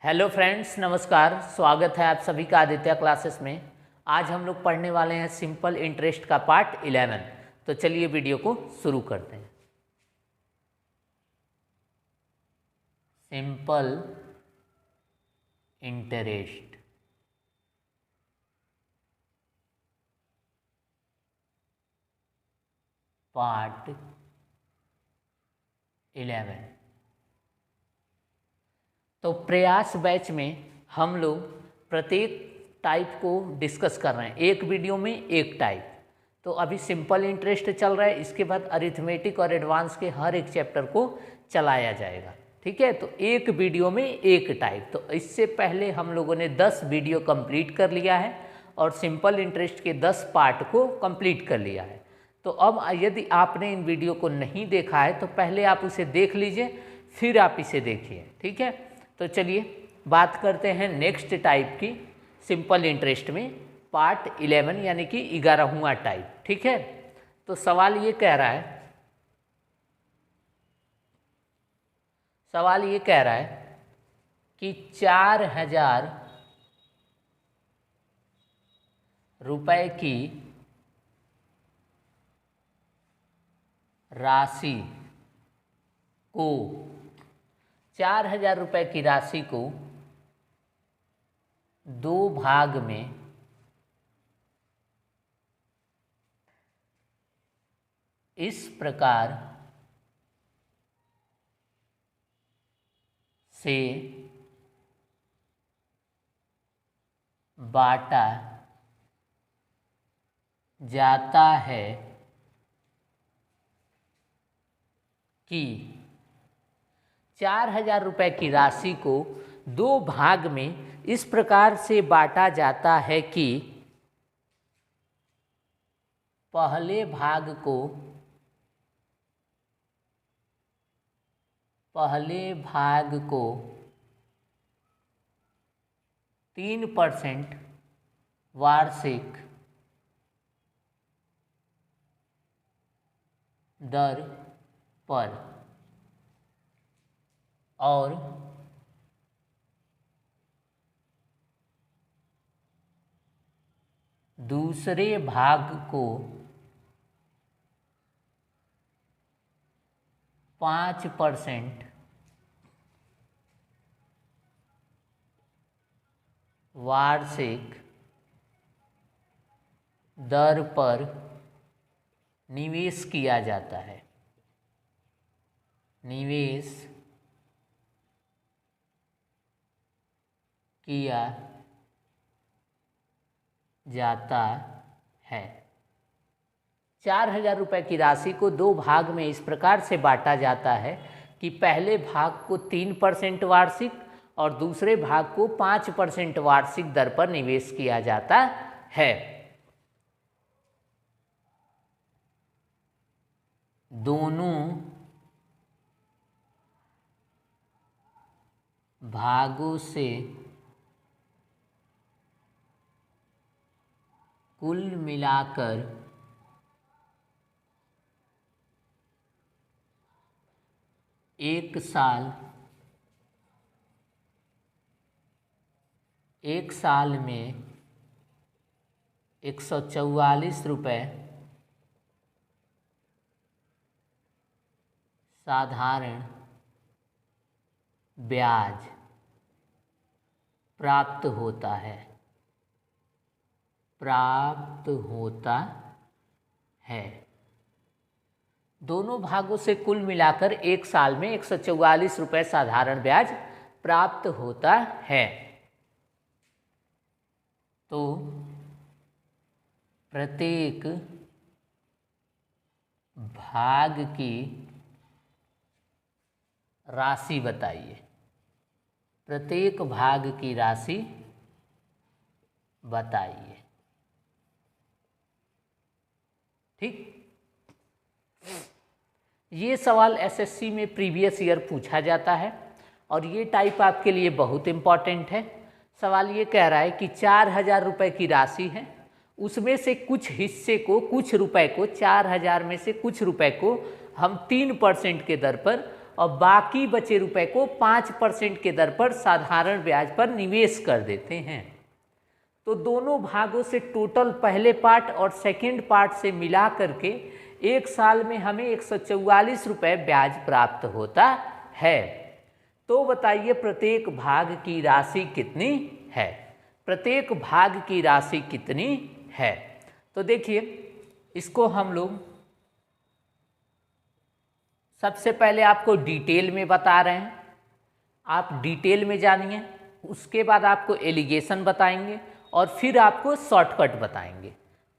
Hello friends, नमस्कार। स्वागत है आप सभी का आदित्य क्लासेस में। आज हम लोग पढ़ने वाले हैं सिंपल इंटरेस्ट का पार्ट 11। तो चलिए वीडियो को शुरू करते हैं। Simple interest part 11। तो प्रयास बैच में हम लोग प्रत्येक टाइप को डिस्कस कर रहे हैं, एक वीडियो में एक टाइप। तो अभी सिंपल इंटरेस्ट चल रहा है, इसके बाद अरिथमेटिक और एडवांस के हर एक चैप्टर को चलाया जाएगा। ठीक है, तो एक वीडियो में एक टाइप। तो इससे पहले हम लोगों ने 10 वीडियो कंप्लीट कर लिया है और सिंपल इंटरेस्ट के 10 पार्ट को कंप्लीट कर लिया है। तो अब यदि आपने इन वीडियो को नहीं देखा है तो पहले आप उसे देख लीजिए, फिर आप इसे देखिए। ठीक है, तो चलिए बात करते हैं नेक्स्ट टाइप की, सिंपल इंटरेस्ट में पार्ट 11 यानी कि 11वां टाइप। ठीक है, तो सवाल ये कह रहा है कि 4000 रुपए की राशि को 4000 रुपए की राशि को 2 भाग में इस प्रकार से बांटा जाता है कि 4000 रुपए की राशि को 2 भाग में इस प्रकार से बांटा जाता है कि पहले भाग को 3% वार्षिक दर पर और दूसरे भाग को 5% वार्षिक दर पर निवेश किया जाता है। निवेश किया जाता है। 4000 रुपए की राशि को 2 भाग में इस प्रकार से बांटा जाता है कि पहले भाग को 3% वार्षिक और दूसरे भाग को 5% वार्षिक दर पर निवेश किया जाता है। दोनों भागों से कुल मिलाकर 1 साल में 144 रुपये साधारण ब्याज प्राप्त होता है। दोनों भागों से कुल मिलाकर 1 साल में 144 रुपये साधारण ब्याज प्राप्त होता है। तो प्रत्येक भाग की राशि बताइए। प्रत्येक भाग की राशि बताइए। ठीक, ये सवाल एसएससी में प्रीवियस ईयर पूछा जाता है और ये टाइप आपके लिए बहुत इम्पॉर्टेंट है। सवाल ये कह रहा है कि 4000 रुपए की राशि है, उसमें से कुछ हिस्से को, कुछ रुपए को, 4000 में से कुछ रुपए को हम 3% के दर पर और बाकी बचे रुपए को 5% के दर पर साधारण ब्याज पर निवेश कर देते हैं। तो दोनों भागों से टोटल पहले पार्ट और सेकंड पार्ट से मिला करके एक साल में हमें 144 रुपये ब्याज प्राप्त होता है। तो बताइए प्रत्येक भाग की राशि कितनी है? प्रत्येक भाग की राशि कितनी है? तो देखिए इसको हम लोग सबसे पहले आपको डिटेल में बता रहे हैं, आप डिटेल में जानिए, उसके बाद आपको एलिगेशन बताएंगे और फिर आपको शॉर्टकट बताएंगे।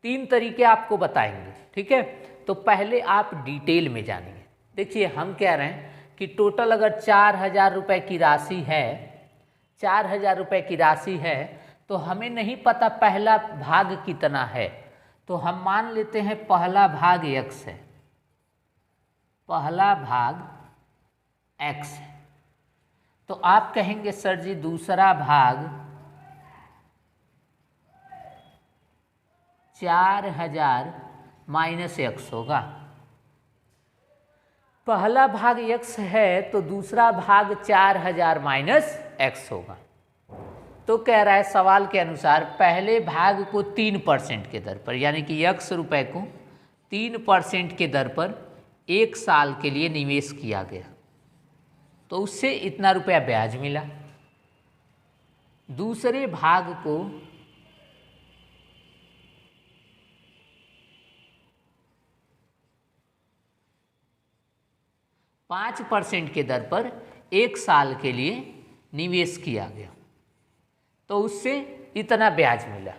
3 तरीके आपको बताएंगे, ठीक है। तो पहले आप डिटेल में जानिए। देखिए हम कह रहे हैं कि टोटल अगर 4000 रुपये की राशि है, 4000 रुपये की राशि है, तो हमें नहीं पता पहला भाग कितना है, तो हम मान लेते हैं पहला भाग x है, पहला भाग x है। तो आप कहेंगे सर जी दूसरा भाग 4000 माइनस x होगा। पहला भाग x है तो दूसरा भाग 4000 माइनस x होगा। तो कह रहा है सवाल के अनुसार पहले भाग को 3% के दर पर, यानी कि x रुपये को 3% के दर पर 1 साल के लिए निवेश किया गया, तो उससे इतना रुपया ब्याज मिला। दूसरे भाग को 5% के दर पर 1 साल के लिए निवेश किया गया, तो उससे इतना ब्याज मिला।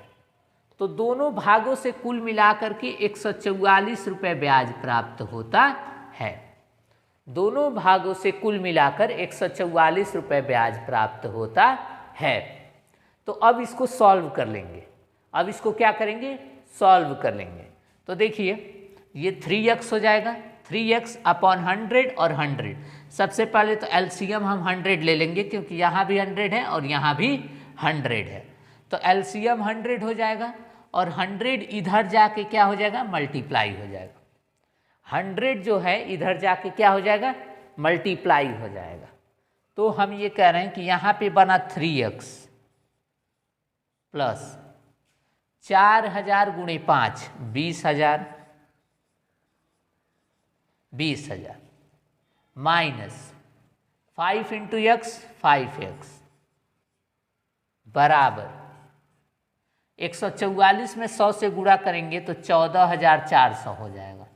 तो दोनों भागों से कुल मिलाकर के 144 रुपये ब्याज प्राप्त होता है। दोनों भागों से कुल मिलाकर 144 रुपये ब्याज प्राप्त होता है। तो अब इसको सॉल्व कर लेंगे। अब इसको क्या करेंगे? सॉल्व कर लेंगे। तो देखिए ये 3x हो जाएगा, 3x अपॉन 100 और 100। सबसे पहले तो एलसीएम हम 100 ले लेंगे, क्योंकि यहाँ भी 100 है और यहाँ भी 100 है। तो एलसीएम 100 हो जाएगा और 100 इधर जाके क्या हो जाएगा? मल्टीप्लाई हो जाएगा। 100 जो है इधर जाके क्या हो जाएगा? मल्टीप्लाई हो जाएगा। तो हम ये कह रहे हैं कि यहाँ पे बना 3x प्लस 4000 गुणे 5 20,000 माइनस 5 इंटू एक्स 5x बराबर 144 में 100 से गुणा करेंगे तो 14,400 हो जाएगा।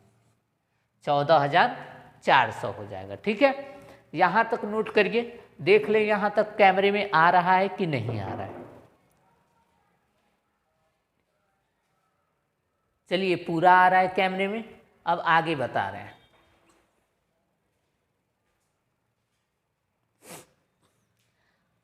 14,400 हो जाएगा, ठीक है। यहाँ तक नोट करिए, देख ले यहाँ तक कैमरे में आ रहा है कि नहीं आ रहा है। चलिए पूरा आ रहा है कैमरे में। अब आगे बता रहे हैं।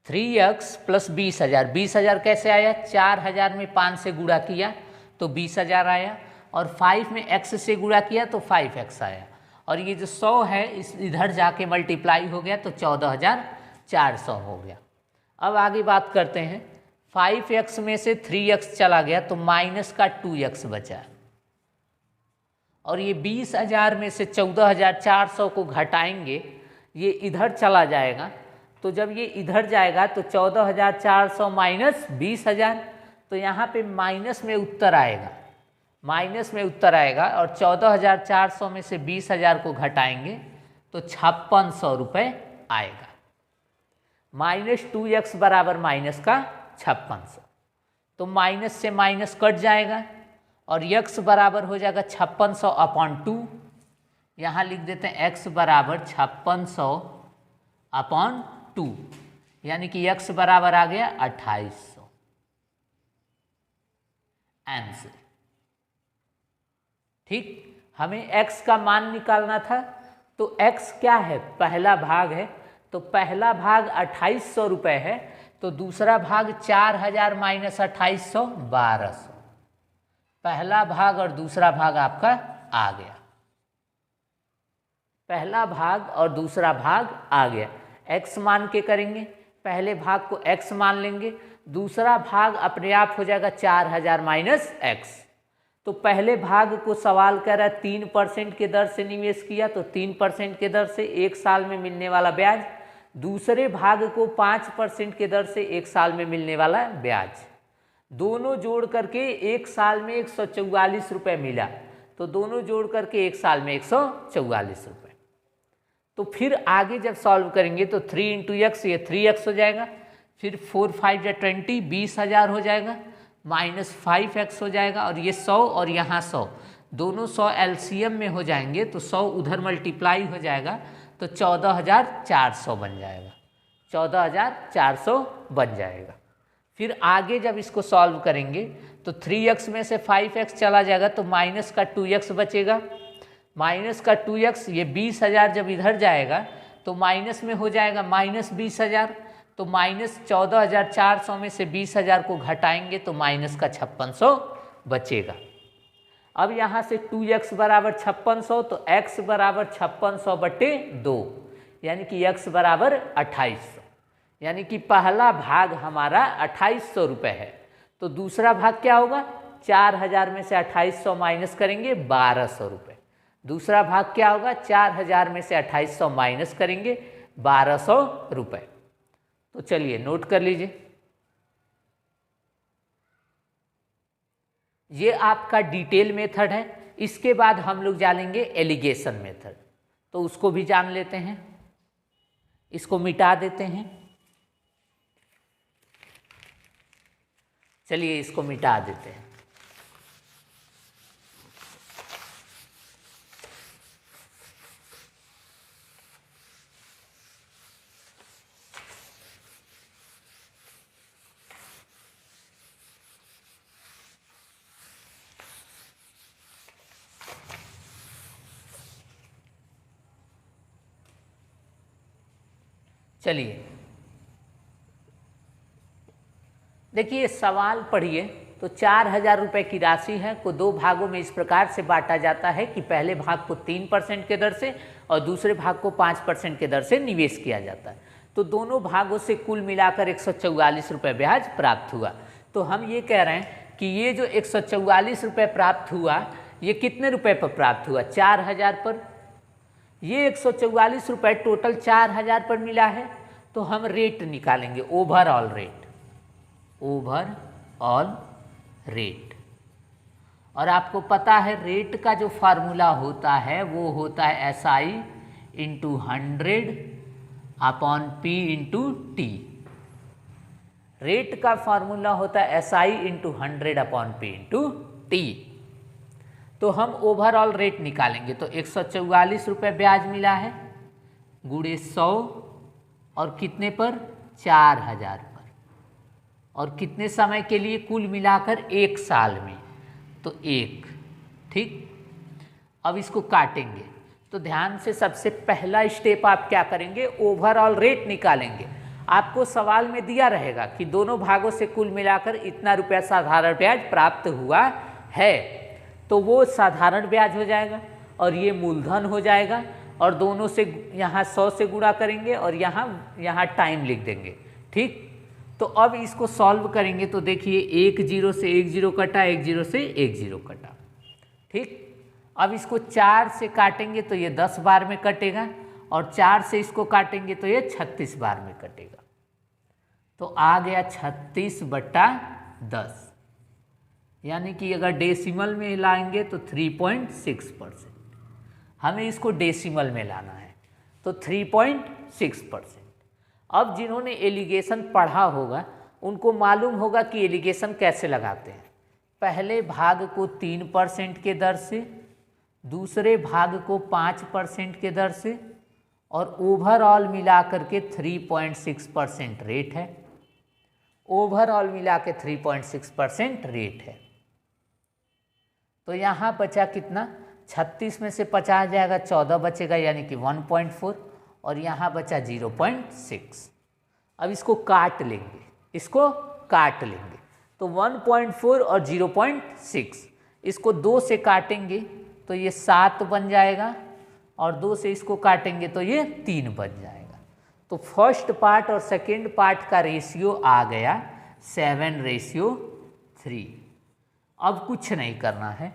थ्री एक्स प्लस 20,000, 20,000 कैसे आया? 4000 में 5 से गुणा किया तो 20,000 आया, और 5 में x से गुणा किया तो 5x आया, और ये जो 100 है इस इधर जाके मल्टीप्लाई हो गया तो 14,400 हो गया। अब आगे बात करते हैं। 5x में से 3x चला गया तो माइनस का 2x बचा, और ये 20,000 में से 14,400 को घटाएंगे, ये इधर चला जाएगा। तो जब ये इधर जाएगा तो 14,400 माइनस 20,000, तो यहाँ पे माइनस में उत्तर आएगा, माइनस में उत्तर आएगा, और 14,400 में से 20,000 को घटाएंगे तो 5600 रुपये आएगा। माइनस 2x बराबर माइनस का 5600, तो माइनस से माइनस कट जाएगा और x बराबर हो जाएगा 5600 अपॉन 2। यहाँ लिख देते हैं x बराबर 5600 अपॉन 2, यानी कि x बराबर आ गया 2800। आंसर ठीक। हमें x का मान निकालना था, तो x क्या है? पहला भाग है, तो पहला भाग 2800 रुपये है, तो दूसरा भाग 4000 माइनस 2800 1200। पहला भाग और दूसरा भाग आपका आ गया, पहला भाग और दूसरा भाग आ गया। x मान के करेंगे, पहले भाग को x मान लेंगे, दूसरा भाग अपने आप हो जाएगा 4000 माइनस x। तो पहले भाग को सवाल कह रहा है 3% के दर से निवेश किया, तो 3% के दर से 1 साल में मिलने वाला ब्याज। दूसरे भाग को 5% के दर से 1 साल में मिलने वाला ब्याज, दोनों जोड़ करके 1 साल में 144 रुपये मिला। तो दोनों जोड़ करके 1 साल में 144 रुपये। तो फिर आगे जब सॉल्व करेंगे तो 3 इंटू एक्स, ये 3x हो जाएगा, फिर 4 5 या 20, 20,000 हो जाएगा, माइनस 5x हो जाएगा, और ये 100 और यहाँ 100, दोनों 100 एलसीएम में हो जाएंगे, तो 100 उधर मल्टीप्लाई हो जाएगा, तो 14,400 बन जाएगा, 14,400 बन जाएगा। फिर आगे जब इसको सॉल्व करेंगे तो 3x में से 5x चला जाएगा, तो माइनस का 2x बचेगा, माइनस का 2x, ये 20,000 जब इधर जाएगा तो माइनस में हो जाएगा माइनस 20,000, तो माइनस 14,400 में से 20,000 को घटाएंगे तो माइनस का 5600 बचेगा। अब यहाँ से 2x बराबर 5600, तो x बराबर 5600/2, यानी कि x बराबर 2800, यानी कि पहला भाग हमारा 2800 रुपये है। तो दूसरा भाग क्या होगा, 4,000 में से 2800 माइनस करेंगे 1,200 रुपये। दूसरा भाग क्या होगा, 4,000 में से 2800 माइनस करेंगे 1,200 रुपये। तो चलिए नोट कर लीजिए, ये आपका डिटेल मेथड है। इसके बाद हम लोग जानेंगे एलिगेशन मेथड, तो उसको भी जान लेते हैं। इसको मिटा देते हैं, चलिए इसको मिटा देते हैं। चलिए देखिए, सवाल पढ़िए। तो 4,000 रुपये की राशि है को 2 भागों में इस प्रकार से बांटा जाता है कि पहले भाग को 3% के दर से और दूसरे भाग को 5% के दर से निवेश किया जाता है। तो दोनों भागों से कुल मिलाकर 144 रुपये ब्याज प्राप्त हुआ। तो हम ये कह रहे हैं कि ये जो 144 रुपये प्राप्त हुआ, ये कितने रुपये पर प्राप्त हुआ, 4,000 पर। ये 144 रुपये टोटल 4,000 पर मिला है। तो हम रेट निकालेंगे, ओवरऑल रेट, ओवरऑल रेट। और आपको पता है रेट का जो फार्मूला होता है वो होता है SI into 100 upon P into T. Rate का फार्मूला होता है SI into 100 upon P into T. तो हम ओवरऑल रेट निकालेंगे। तो 144 रुपये ब्याज मिला है गुणे 100, और कितने पर, 4,000 पर, और कितने समय के लिए, कुल मिलाकर 1 साल में, तो 1। ठीक, अब इसको काटेंगे। तो ध्यान से सबसे पहला स्टेप आप क्या करेंगे, ओवरऑल रेट निकालेंगे। आपको सवाल में दिया रहेगा कि दोनों भागों से कुल मिलाकर इतना रुपया साधारण ब्याज प्राप्त हुआ है, तो वो साधारण ब्याज हो जाएगा और ये मूलधन हो जाएगा, और दोनों से यहाँ 100 से गुणा करेंगे और यहाँ टाइम लिख देंगे। ठीक, तो अब इसको सॉल्व करेंगे तो देखिए 1 0 से 1 0 कटा, 1 0 से 1 0 कटा। ठीक, अब इसको 4 से काटेंगे तो ये 10 बार में कटेगा, और 4 से इसको काटेंगे तो ये 36 बार में कटेगा। तो आ गया 36/10, यानी कि अगर डेसिमल में लाएंगे तो 3.6%। हमें इसको डेसिमल में लाना है, तो 3.6%। अब जिन्होंने एलिगेशन पढ़ा होगा उनको मालूम होगा कि एलिगेशन कैसे लगाते हैं। पहले भाग को 3% के दर से, दूसरे भाग को 5% के दर से, और ओवरऑल मिला करके 3.6% रेट है। ओवरऑल मिला के 3.6% रेट है। तो यहाँ बचा कितना, 36 में से 50 जाएगा, 14 बचेगा, यानी कि 1.4, और यहाँ बचा 0.6। अब इसको काट लेंगे, इसको काट लेंगे। तो 1.4 और 0.6, इसको 2 से काटेंगे तो ये 7 बन जाएगा, और 2 से इसको काटेंगे तो ये 3 बन जाएगा। तो फर्स्ट पार्ट और सेकेंड पार्ट का रेशियो आ गया 7:3। अब कुछ नहीं करना है,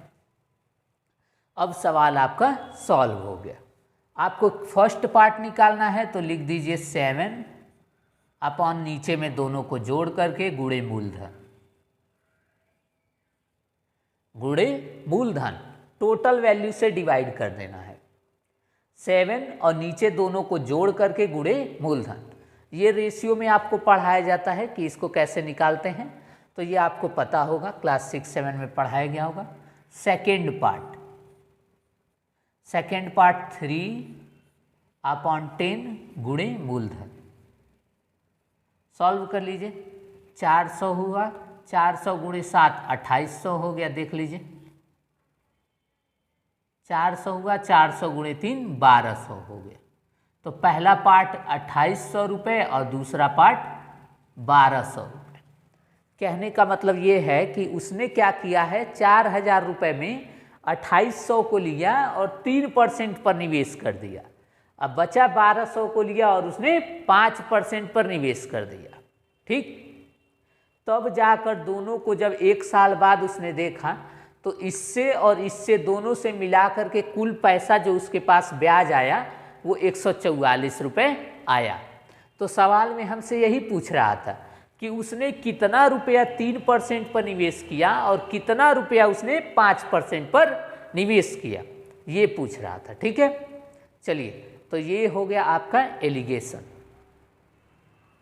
अब सवाल आपका सॉल्व हो गया। आपको फर्स्ट पार्ट निकालना है तो लिख दीजिए 7 अपॉन नीचे में दोनों को जोड़ करके गुणे मूलधन, गुणे मूलधन टोटल वैल्यू से डिवाइड कर देना है। 7 और नीचे दोनों को जोड़ करके गुणे मूलधन। ये रेशियो में आपको पढ़ाया जाता है कि इसको कैसे निकालते हैं, तो ये आपको पता होगा, क्लास 6-7 में पढ़ाया गया होगा। सेकेंड पार्ट 3/10 गुणे मूलधन। सॉल्व कर लीजिए। 400 हुआ, 400 गुणे 7 2800 हो गया, देख लीजिए। 400 हुआ, 400 गुणे 3 1200 हो गया। तो पहला पार्ट 2800 रुपये और दूसरा पार्ट 1200 रुपये। कहने का मतलब ये है कि उसने क्या किया है, 4000 रुपये में 2800 को लिया और 3% पर निवेश कर दिया। अब बचा 1200 को लिया और उसने 5% पर निवेश कर दिया। ठीक, तब जाकर दोनों को जब 1 साल बाद उसने देखा तो इससे और इससे दोनों से मिला करके कुल पैसा जो उसके पास ब्याज आया वो 144 रुपये आया। तो सवाल में हमसे यही पूछ रहा था कि उसने कितना रुपया 3% पर निवेश किया और कितना रुपया उसने 5% पर निवेश किया, ये पूछ रहा था। ठीक है, चलिए, तो ये हो गया आपका एलिगेशन,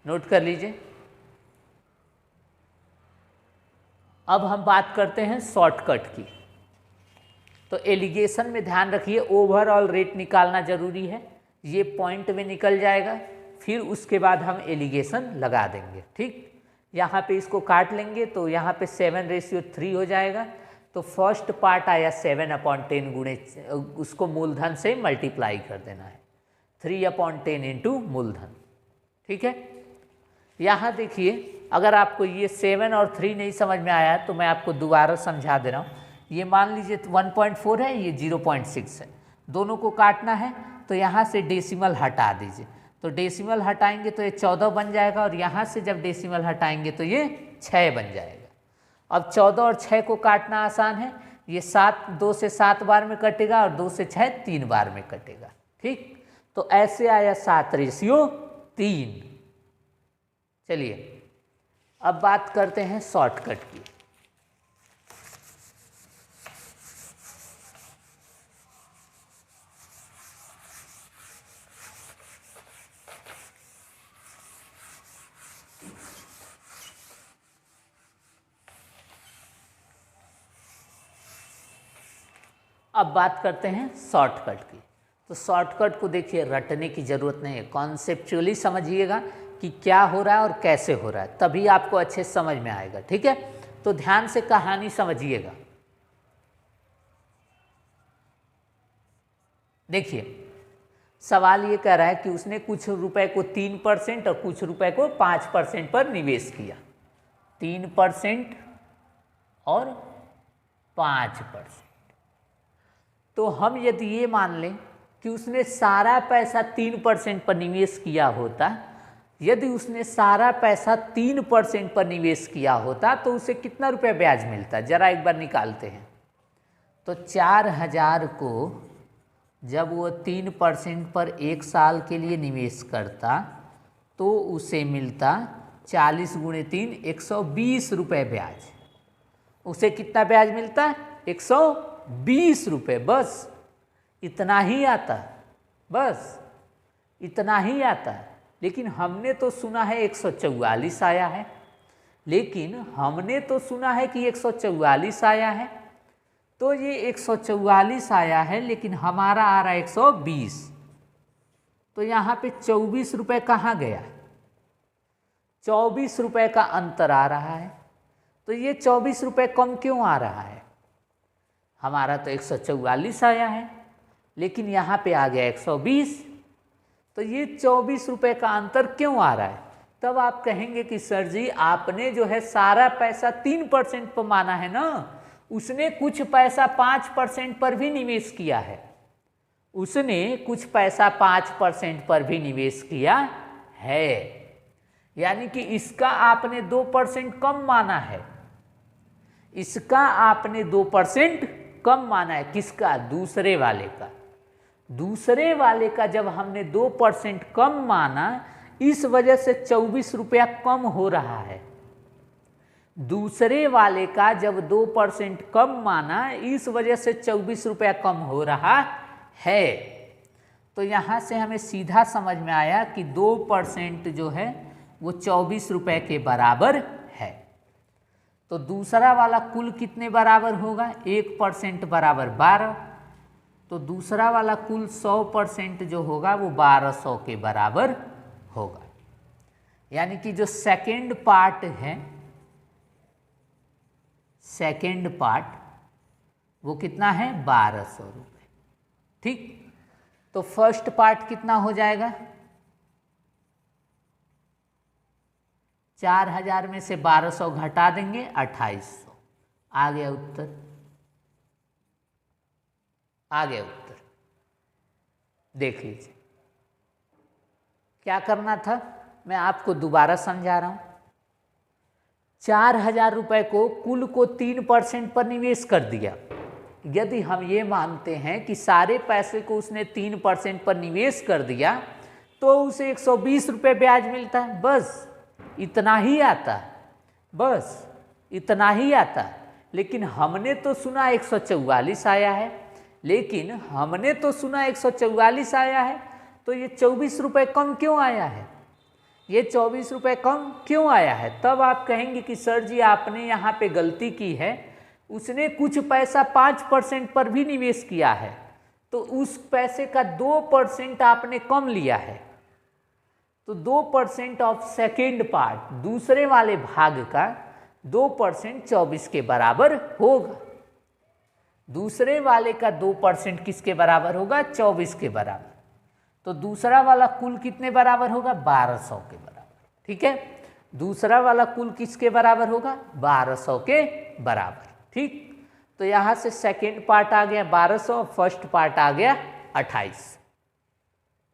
नोट कर लीजिए। अब हम बात करते हैं शॉर्टकट की। तो एलिगेशन में ध्यान रखिए, ओवरऑल रेट निकालना जरूरी है, ये पॉइंट में निकल जाएगा, फिर उसके बाद हम एलिगेशन लगा देंगे। ठीक, यहाँ पे इसको काट लेंगे तो यहाँ पे 7:3 हो जाएगा। तो फर्स्ट पार्ट आया 7/10 गुणे, उसको मूलधन से मल्टीप्लाई कर देना है, 3/10 इंटू मूलधन। ठीक है, यहाँ देखिए, अगर आपको ये 7 और 3 नहीं समझ में आया तो मैं आपको दोबारा समझा दे रहा हूँ। ये मान लीजिए 1.4 है, ये 0.6 है, दोनों को काटना है तो यहाँ से डेसिमल हटा दीजिए। तो डेसिमल हटाएंगे तो ये 14 बन जाएगा और यहाँ से जब डेसिमल हटाएंगे तो ये 6 बन जाएगा। अब 14 और 6 को काटना आसान है, ये 7 2 से 7 बार में कटेगा और 2 से 6 3 बार में कटेगा। ठीक, तो ऐसे आया 7:3। चलिए, अब बात करते हैं शॉर्टकट की। अब बात करते हैं शॉर्टकट की। तो शॉर्टकट को देखिए, रटने की ज़रूरत नहीं है, कॉन्सेप्चुअली समझिएगा कि क्या हो रहा है और कैसे हो रहा है, तभी आपको अच्छे समझ में आएगा। ठीक है, तो ध्यान से कहानी समझिएगा। देखिए, सवाल ये कह रहा है कि उसने कुछ रुपए को 3% और कुछ रुपए को 5% पर निवेश किया। 3% और 5%। तो हम यदि ये मान लें कि उसने सारा पैसा 3% पर निवेश किया होता, यदि उसने सारा पैसा 3% पर निवेश किया होता तो उसे कितना रुपया ब्याज मिलता, जरा एक बार निकालते हैं। तो 4000 को जब वो 3% पर 1 साल के लिए निवेश करता तो उसे मिलता 40 गुणे 3 120 रुपये ब्याज। उसे कितना ब्याज मिलता है? 120 रुपये। बस इतना ही आता है, बस इतना ही आता है। लेकिन हमने तो सुना है 144 आया है, लेकिन हमने तो सुना है कि 144 आया है, तो ये 144 आया है, लेकिन हमारा आ रहा है 120। तो यहाँ पे 24 रुपये कहाँ गया? 24 रुपये का अंतर आ रहा है। तो ये 24 रुपये कम क्यों आ रहा है? हमारा तो 144 आया है, लेकिन यहाँ पे आ गया 120। तो ये 24 रुपये का अंतर क्यों आ रहा है? तब आप कहेंगे कि सर जी आपने जो है सारा पैसा 3% पर माना है ना, उसने कुछ पैसा 5% पर भी निवेश किया है, उसने कुछ पैसा 5% पर भी निवेश किया है, यानी कि इसका आपने 2% कम माना है। इसका आपने 2% कम माना है। किसका? दूसरे वाले का। दूसरे वाले का जब हमने 2% कम माना, इस वजह से 24 रुपया कम हो रहा है। दूसरे वाले का जब 2% कम माना, इस वजह से 24 रुपया कम हो रहा है। तो यहाँ से हमें सीधा समझ में आया कि 2% जो है वो 24 रुपये के बराबर है। तो दूसरा वाला कुल कितने बराबर होगा? 1% बराबर 12। तो दूसरा वाला कुल 100% जो होगा वो 1200 के बराबर होगा। यानी कि जो सेकेंड पार्ट है, सेकेंड पार्ट वो कितना है? 1200 रुपये। ठीक। तो फर्स्ट पार्ट कितना हो जाएगा? 4000 में से 1200 घटा देंगे, 2800। आ गया उत्तर, आ गया उत्तर। देख लीजिए क्या करना था, मैं आपको दोबारा समझा रहा हूं। 4000 रुपये को कुल को 3% पर निवेश कर दिया। यदि हम ये मानते हैं कि सारे पैसे को उसने 3% पर निवेश कर दिया, तो उसे 120 रुपये ब्याज मिलता है। बस इतना ही आता है, बस इतना ही आता है। लेकिन हमने तो सुना 144 आया है, लेकिन हमने तो सुना 144 आया है, तो ये 24 रुपये कम क्यों आया है? ये 24 रुपये कम क्यों आया है? तब आप कहेंगे कि सर जी आपने यहाँ पे गलती की है, उसने कुछ पैसा 5% पर भी निवेश किया है, तो उस पैसे का 2% आपने कम लिया है। तो 2% ऑफ सेकेंड पार्ट, दूसरे वाले भाग का 2% 24 के बराबर होगा। दूसरे वाले का 2% किसके बराबर होगा? 24 के बराबर। तो दूसरा वाला कुल कितने बराबर होगा? 1200 के बराबर। ठीक है, दूसरा वाला कुल किसके बराबर होगा? 1200 के बराबर। ठीक। तो यहाँ से सेकेंड पार्ट आ गया 1200, फर्स्ट पार्ट आ गया 28।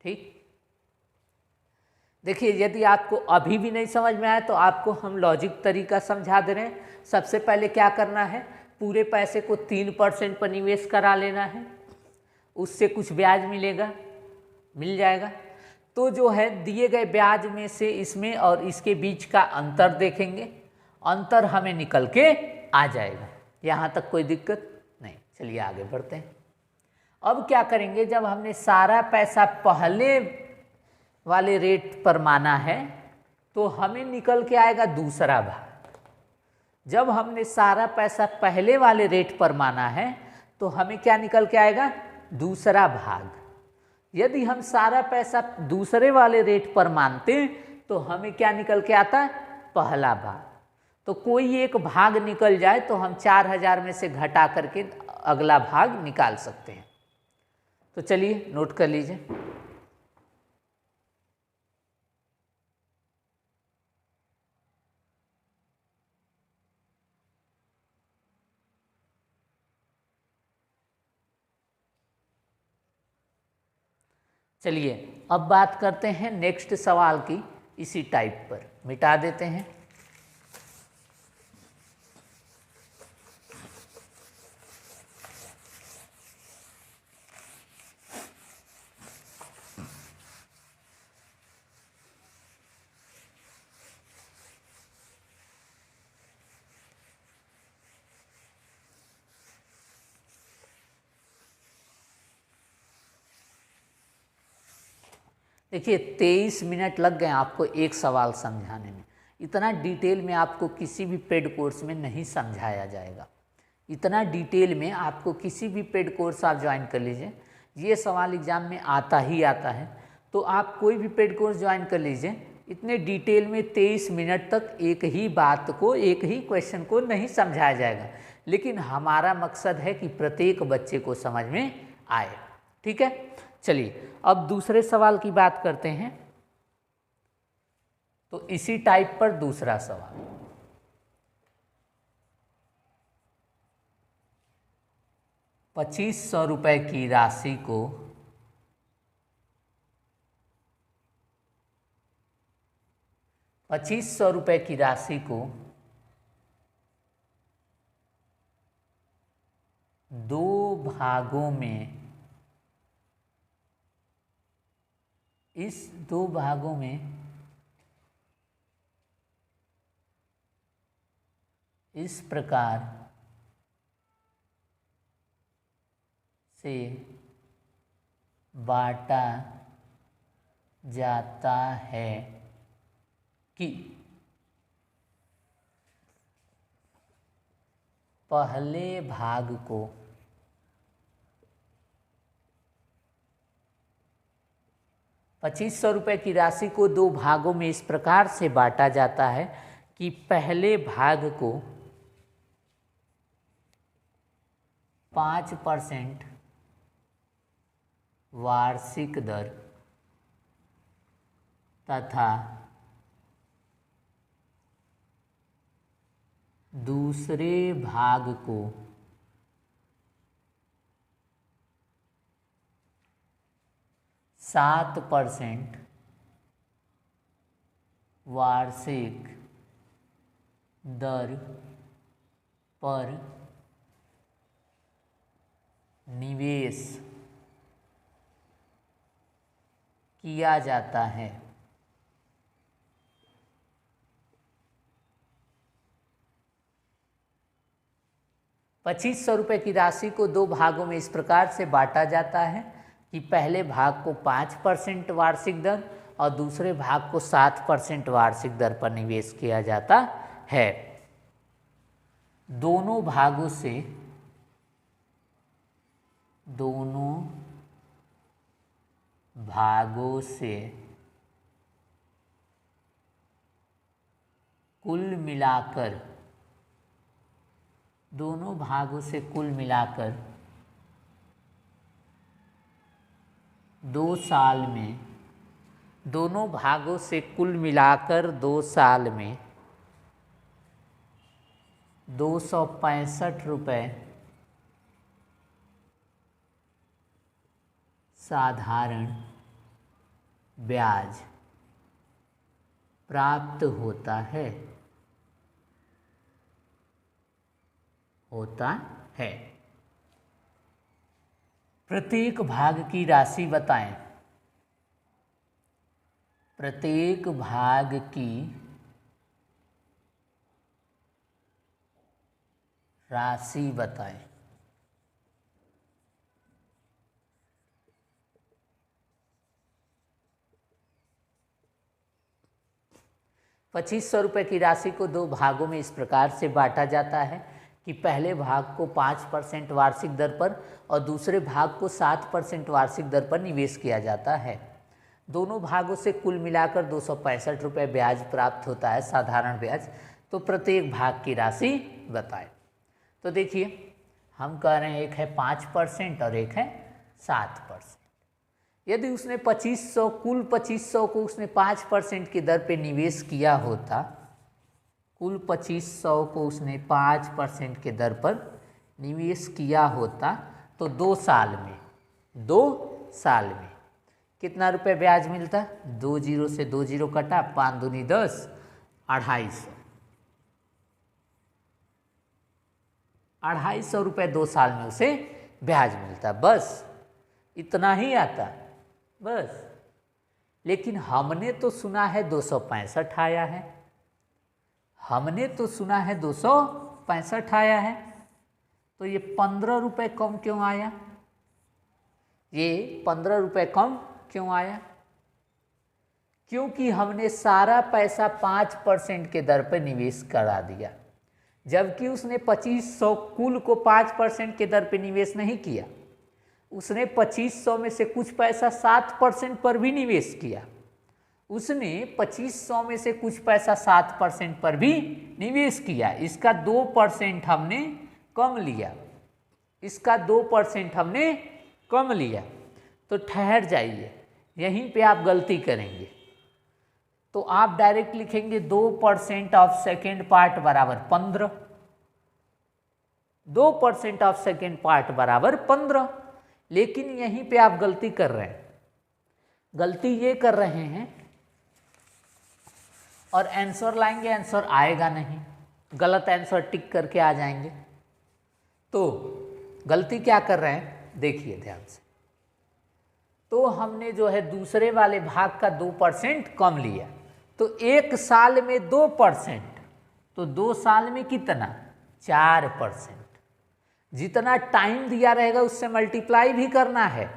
ठीक। देखिए, यदि आपको अभी भी नहीं समझ में आया तो आपको हम लॉजिक तरीका समझा दे रहे हैं। सबसे पहले क्या करना है, पूरे पैसे को 3% पर निवेश करा लेना है, उससे कुछ ब्याज मिलेगा, मिल जाएगा। तो जो है दिए गए ब्याज में से इसमें और इसके बीच का अंतर देखेंगे, अंतर हमें निकल के आ जाएगा। यहाँ तक कोई दिक्कत नहीं। चलिए आगे बढ़ते हैं। अब क्या करेंगे, जब हमने सारा पैसा पहले वाले रेट पर माना है, तो हमें निकल के आएगा दूसरा भाग। जब हमने सारा पैसा पहले वाले रेट पर माना है, तो हमें क्या निकल के आएगा? दूसरा भाग। यदि हम सारा पैसा दूसरे वाले रेट पर मानते तो हमें क्या निकल के आता है? पहला भाग। तो कोई एक भाग निकल जाए तो हम 4000 में से घटा करके अगला भाग निकाल सकते हैं। तो चलिए नोट कर लीजिए। चलिए अब बात करते हैं नेक्स्ट सवाल की, इसी टाइप पर मिटा देते हैं। देखिए 23 मिनट लग गए आपको एक सवाल समझाने में। इतना डिटेल में आपको किसी भी पेड कोर्स में नहीं समझाया जाएगा। इतना डिटेल में आपको किसी भी पेड कोर्स आप ज्वाइन कर लीजिए, ये सवाल एग्ज़ाम में आता ही आता है। तो आप कोई भी पेड कोर्स ज्वाइन कर लीजिए, इतने डिटेल में 23 मिनट तक एक ही बात को, एक ही क्वेश्चन को नहीं समझाया जाएगा। लेकिन हमारा मकसद है कि प्रत्येक बच्चे को समझ में आए। ठीक है, चलिए अब दूसरे सवाल की बात करते हैं। तो इसी टाइप पर दूसरा सवाल, 2500 रुपये की राशि को 2500 रुपये की राशि को दो भागों में, इस दो भागों में इस प्रकार से बांटा जाता है कि पहले भाग को 2500 रुपये की राशि को दो भागों में इस प्रकार से बांटा जाता है कि पहले भाग को 5% वार्षिक दर तथा दूसरे भाग को 7% वार्षिक दर पर निवेश किया जाता है। ₹2500 की राशि को दो भागों में इस प्रकार से बांटा जाता है कि पहले भाग को 5% वार्षिक दर और दूसरे भाग को 7% वार्षिक दर पर निवेश किया जाता है। दोनों भागों से कुल मिलाकर 2 साल में, दोनों भागों से कुल मिलाकर 2 साल में 265 रुपये साधारण ब्याज प्राप्त होता है। प्रत्येक भाग की राशि बताएं। प्रत्येक भाग की राशि बताएं। ₹2500 की राशि को दो भागों में इस प्रकार से बांटा जाता है कि पहले भाग को 5% वार्षिक दर पर और दूसरे भाग को 7% वार्षिक दर पर निवेश किया जाता है। दोनों भागों से कुल मिलाकर 265 रुपये ब्याज प्राप्त होता है, साधारण ब्याज। तो प्रत्येक भाग की राशि बताएं। तो देखिए, हम कह रहे हैं एक है 5% और एक है 7%। यदि उसने 2500, कुल 2500 को उसने 5% की दर पे निवेश किया होता, कुल 2500 को उसने 5% के दर पर निवेश किया होता, तो 2 साल में कितना रुपए ब्याज मिलता? 2 जीरो से 2 जीरो कटा, 5 दूनी 10, 250 रुपये 2 साल में उसे ब्याज मिलता। बस इतना ही आता, बस। लेकिन हमने तो सुना है 265 आया है, हमने तो सुना है 265 आया है, तो ये 15 रुपये कम क्यों आया? ये 15 रुपये कम क्यों आया? क्योंकि हमने सारा पैसा 5% के दर पर निवेश करा दिया, जबकि उसने 2500 कुल को 5% के दर पर निवेश नहीं किया। उसने 2500 में से कुछ पैसा 7% पर भी निवेश किया। उसने 2500 में से कुछ पैसा 7% पर भी निवेश किया। इसका 2% हमने कम लिया, इसका 2% हमने कम लिया। तो ठहर जाइए, यहीं पे आप गलती करेंगे। तो आप डायरेक्ट लिखेंगे 2% ऑफ सेकेंड पार्ट बराबर 15, 2% ऑफ सेकेंड पार्ट बराबर 15। लेकिन यहीं पे आप गलती कर रहे हैं, गलती ये कर रहे हैं और आंसर लाएंगे, आंसर आएगा नहीं, गलत आंसर टिक करके आ जाएंगे। तो गलती क्या कर रहे हैं देखिए ध्यान से। तो हमने जो है दूसरे वाले भाग का 2% कम लिया, तो 1 साल में 2%, तो 2 साल में कितना 4%। जितना टाइम दिया रहेगा उससे मल्टीप्लाई भी करना है,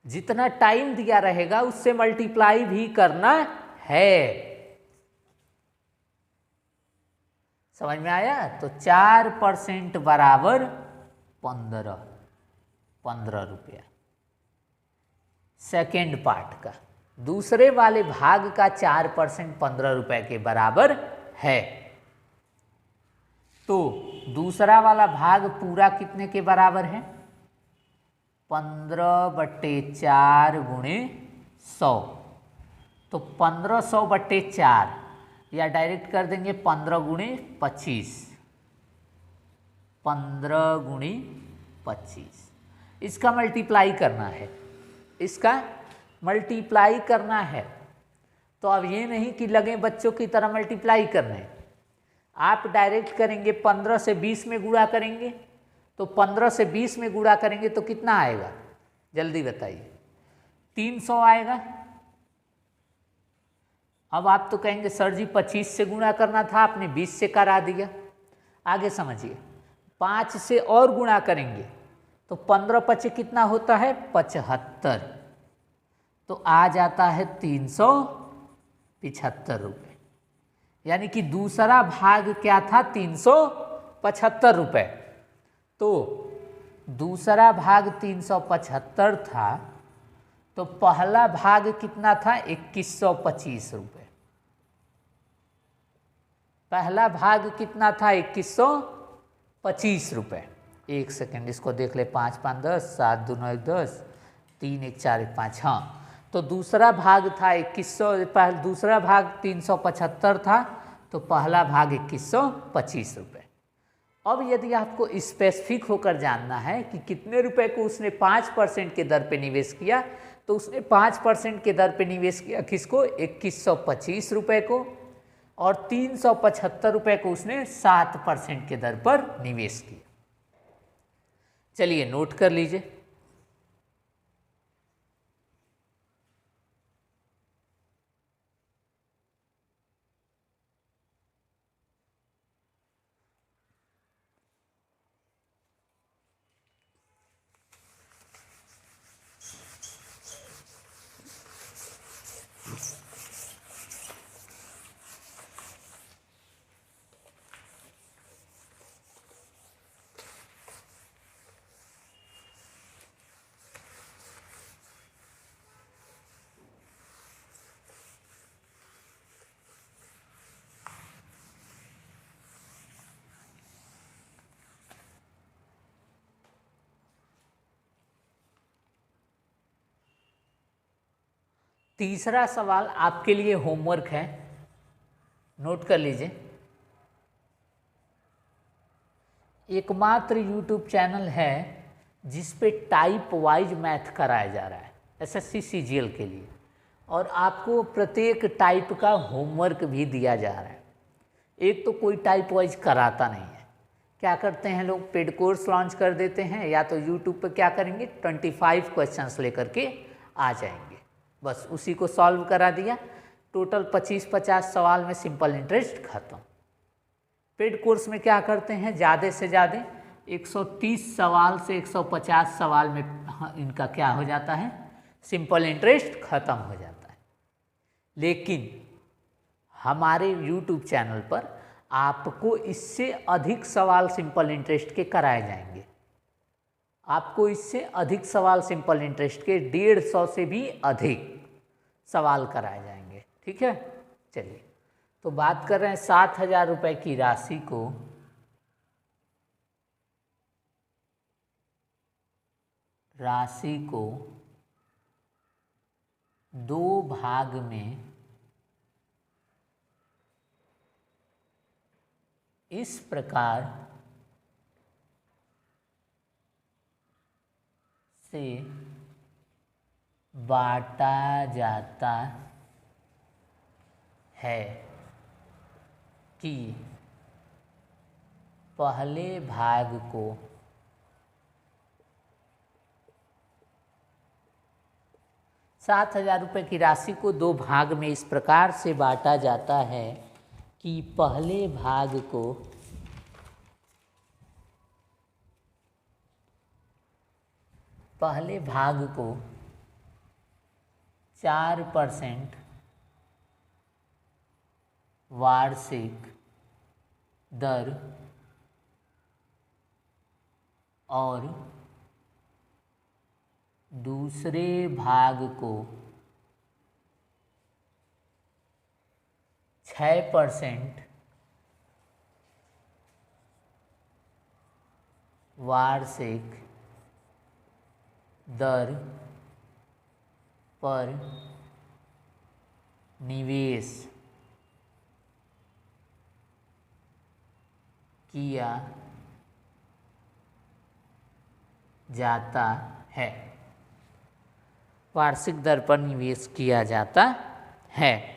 जितना टाइम दिया रहेगा उससे मल्टीप्लाई भी करना है। समझ में आया? तो 4% बराबर 15 रुपया। सेकेंड पार्ट का दूसरे वाले भाग का 4% 15 रुपए के बराबर है। तो दूसरा वाला भाग पूरा कितने के बराबर है? 15/4 गुणे 100। तो 1500/4 या डायरेक्ट कर देंगे 15 गुणे 25, 15 गुणे 25। इसका मल्टीप्लाई करना है, इसका मल्टीप्लाई करना है। तो अब ये नहीं कि लगे बच्चों की तरह मल्टीप्लाई करने, आप डायरेक्ट करेंगे 15 से 20 में गुणा करेंगे। तो 15 से 20 में गुणा करेंगे तो कितना आएगा जल्दी बताइए? 300 आएगा। अब आप तो कहेंगे सर जी 25 से गुणा करना था, आपने 20 से करा दिया। आगे समझिए, 5 से और गुणा करेंगे तो 15×5 कितना होता है? 75। तो आ जाता है 375 रुपये। यानी कि दूसरा भाग क्या था? 375 रुपये। तो दूसरा भाग 375 था, तो पहला भाग कितना था? 2125 रुपये। पहला भाग कितना था? 2125 रुपये। एक सेकेंड इसको देख ले, 5 5 10, 7 2 9 10, 3 1 4 1 5। हाँ, तो दूसरा भाग था 2100, दूसरा भाग 375 था, तो पहला भाग 2125 रुपये। अब यदि आपको स्पेसिफिक होकर जानना है कि कितने रुपए को उसने 5% के दर पे निवेश किया, तो उसने 5% के दर पे निवेश किया किसको? 2125 रुपये को, और 375 रुपये को उसने 7% के दर पर निवेश किया। चलिए नोट कर लीजिए। तीसरा सवाल आपके लिए होमवर्क है, नोट कर लीजिए। एकमात्र यूट्यूब चैनल है जिस पे टाइप वाइज मैथ कराया जा रहा है एसएससी सीजीएल के लिए, और आपको प्रत्येक टाइप का होमवर्क भी दिया जा रहा है। एक तो कोई टाइप वाइज कराता नहीं है, क्या करते हैं लोग? पेड कोर्स लॉन्च कर देते हैं, या तो यूट्यूब पे क्या करेंगे 25 क्वेश्चंस लेकर के आ जाएंगे, बस उसी को सॉल्व करा दिया, टोटल 25-50 सवाल में सिंपल इंटरेस्ट खत्म। पेड कोर्स में क्या करते हैं? ज़्यादा से ज़्यादा 130 सवाल से 150 सवाल में इनका क्या हो जाता है? सिंपल इंटरेस्ट खत्म हो जाता है। लेकिन हमारे यूट्यूब चैनल पर आपको इससे अधिक सवाल सिंपल इंटरेस्ट के कराए जाएंगे। आपको इससे अधिक सवाल सिंपल इंटरेस्ट के 150 से भी अधिक सवाल कराए जाएंगे, ठीक है। चलिए, तो बात कर रहे हैं 7,000 रुपये की राशि को 2 भाग में इस प्रकार से बांटा जाता है कि पहले भाग को 7,000 रुपये की राशि को 2 भाग में इस प्रकार से बांटा जाता है कि पहले भाग को 4% वार्षिक दर और दूसरे भाग को 6% वार्षिक दर पर निवेश किया जाता है। वार्षिक दर पर निवेश किया जाता है।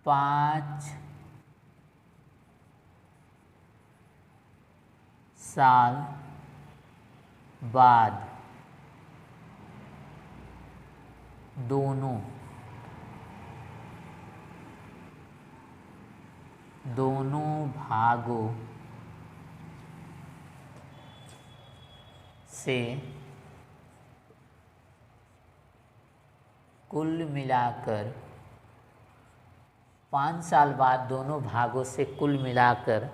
5 साल बाद दोनों भागों से कुल मिलाकर 5 साल बाद दोनों भागों से कुल मिलाकर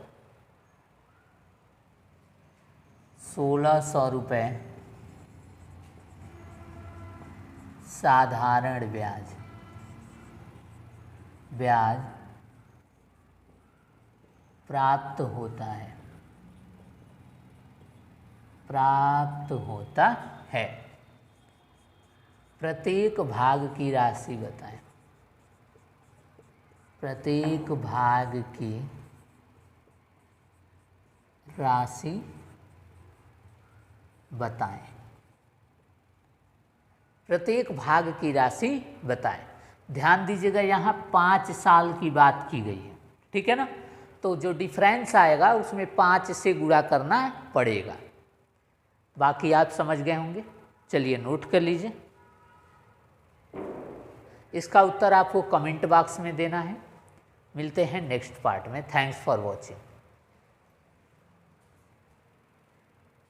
1,600 रुपये साधारण ब्याज प्राप्त होता है। प्रत्येक भाग की राशि बताएं। प्रत्येक भाग की राशि बताएं। प्रत्येक भाग की राशि बताएं। ध्यान दीजिएगा, यहाँ 5 साल की बात की गई है, ठीक है ना। तो जो डिफरेंस आएगा उसमें 5 से गुणा करना पड़ेगा। बाकी आप समझ गए होंगे। चलिए नोट कर लीजिए। इसका उत्तर आपको कमेंट बॉक्स में देना है। मिलते हैं नेक्स्ट पार्ट में। Thanks for watching.